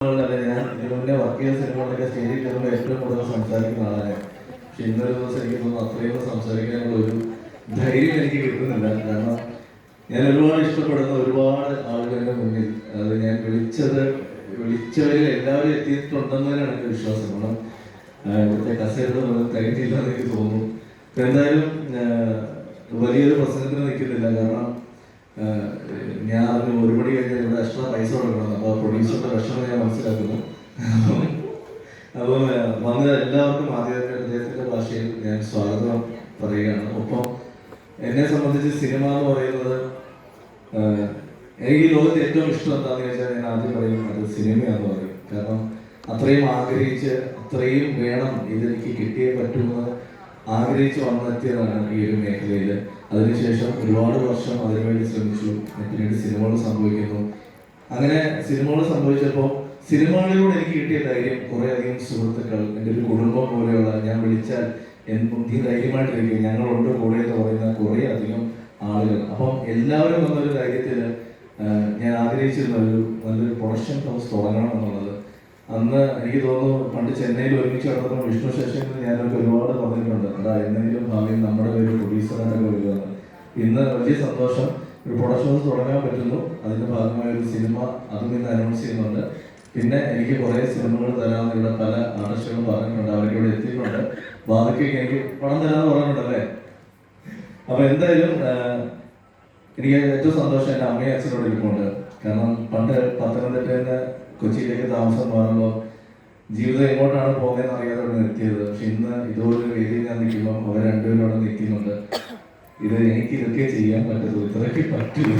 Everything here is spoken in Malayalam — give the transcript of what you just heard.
ഞാൻ ഇതിനു മുന്നേ വർക്ക് ചെയ്ത സിനിമകളൊക്കെ സ്റ്റേജിൽ കയറുമ്പോൾ ഏറ്റവും കൂടുതൽ സംസാരിക്കുന്ന ആളാണ്. പക്ഷെ ഇന്നൊരു ദിവസം എനിക്ക് തോന്നുന്നു അത്രയും സംസാരിക്കാനുള്ള ഒരു ധൈര്യം എനിക്ക് കിട്ടുന്നില്ല. കാരണം ഞാൻ ഒരുപാട് ഇഷ്ടപ്പെടുന്ന ഒരുപാട് ആളുകളുടെ മുന്നിൽ അത് ഞാൻ വിളിച്ചവരിൽ എല്ലാവരും എത്തിയിട്ടുണ്ടെന്നാണ് എനിക്ക് വിശ്വാസം. കാരണം ഇവിടുത്തെ കസേരയുടെ തികഞ്ഞില്ല എന്ന് എനിക്ക് തോന്നുന്നു. ഇപ്പം എന്തായാലും വലിയൊരു പ്രസംഗത്തിന് നിൽക്കുന്നില്ല. കാരണം ഞാൻ അത് ഒരുപടി കഴിഞ്ഞാൽ ഇവിടെ എക്സ്ട്രാ പൈസ കൊടുക്കണം. അപ്പോൾ പ്രൊഡ്യൂസറുടെ വിഷമം ഞാൻ മനസ്സിലാക്കുന്നു. അപ്പം വന്ന എല്ലാവർക്കും ആദ്യമായിട്ട് അദ്ദേഹത്തിൻ്റെ ഭാഷയിൽ ഞാൻ സ്വാഗതം പറയുകയാണ്. ഒപ്പം എന്നെ സംബന്ധിച്ച് സിനിമ എന്ന് പറയുന്നത് എനിക്ക് ഈ ലോകത്ത് ഏറ്റവും ഇഷ്ടം എന്താണെന്ന് ചോദിച്ചാൽ ഞാൻ ആദ്യം പറയും അത് സിനിമയാണെന്ന് പറയും. കാരണം അത്രയും ആഗ്രഹിച്ച് അത്രയും വേണം ഇതെനിക്ക് കിട്ടിയേ പറ്റുമെന്ന് ആഗ്രഹിച്ച് വന്നെത്തിയതാണ് ഈ ഒരു മേഖലയിൽ. അതിനുശേഷം ഒരുപാട് വർഷം അതിനുവേണ്ടി ശ്രമിച്ചു. പിന്നീട് സിനിമകൾ സംഭവിക്കുന്നു. അങ്ങനെ സിനിമകൾ സംഭവിച്ചപ്പോൾ സിനിമകളിലൂടെ എനിക്ക് കിട്ടിയ ധൈര്യം കുറേയധികം സുഹൃത്തുക്കൾ, എൻ്റെ ഒരു കുടുംബം പോലെയുള്ള, ഞാൻ വിളിച്ചാൽ നീ ധൈര്യമായിട്ടിരിക്കും ഞങ്ങളുണ്ട് കൂടെ എന്ന് പറയുന്ന കുറേ അധികം ആളുകൾ. അപ്പം എല്ലാവരും വന്നൊരു ധൈര്യത്തിൽ ഞാൻ ആഗ്രഹിച്ചിരുന്ന നല്ലൊരു പ്രൊഡക്ഷൻ ഹൗസ് തുടങ്ങണം എന്നുള്ളത്. അന്ന് എനിക്ക് തോന്നുന്നു പണ്ട് ചെന്നൈയിൽ ഒരുമിച്ച് നടന്നപ്പോൾ വിഷ്ണു ശേഷങ്ങളിൽ ഞാനൊക്കെ ഒരുപാട് പറഞ്ഞിട്ടുണ്ട്, അതാ എന്തെങ്കിലും ഭാവിയിൽ നമ്മുടെ പേര് പ്രൊഡ്യൂസറായിട്ടൊക്കെ വരുന്നത്. ഇന്ന് വലിയ സന്തോഷം, ഒരു പ്രൊഡക്ഷൻ ഹൗസ് തുടങ്ങാൻ പറ്റുന്നു. അതിൻ്റെ ഭാഗമായ ഒരു സിനിമ അതും ഇന്ന് അനൗൺസ് ചെയ്യുന്നുണ്ട്. പിന്നെ എനിക്ക് കുറേ സിനിമകൾ തരാമെന്ന് ഇവിടെ പല ആർട്ടിസ്റ്റുകളും പറഞ്ഞിട്ടുണ്ട്, അവർക്ക് ഇവിടെ എത്തിയിട്ടുണ്ട്. ബാധയ്ക്കൊക്കെ എനിക്ക് പണം തരാമെന്ന് പറഞ്ഞിട്ടുണ്ടല്ലേ. അപ്പോൾ എന്തായാലും എനിക്ക് ഏറ്റവും സന്തോഷം എൻ്റെ അമ്മയും അച്ഛനോട് ഇരിപ്പുണ്ട്. കാരണം പണ്ട് പത്തനംതിട്ടയിൽ നിന്ന് കൊച്ചിയിലേക്ക് താമസം മാറുമ്പോൾ ജീവിതം എങ്ങോട്ടാണ് പോകുന്നതെന്ന് അറിയാതെ അവിടെ നിർത്തിയത്. പക്ഷെ ഇന്ന് ഇതുപോലൊരു വേദിയിൽ ഞാൻ നിൽക്കുമ്പോൾ അവർ രണ്ടുപേരും അവിടെ നിൽക്കുന്നുണ്ട്. ഇത് എനിക്ക് ഇതൊക്കെ ചെയ്യാൻ പറ്റുള്ളൂ, ഇത്രയൊക്കെ പറ്റുള്ളൂ.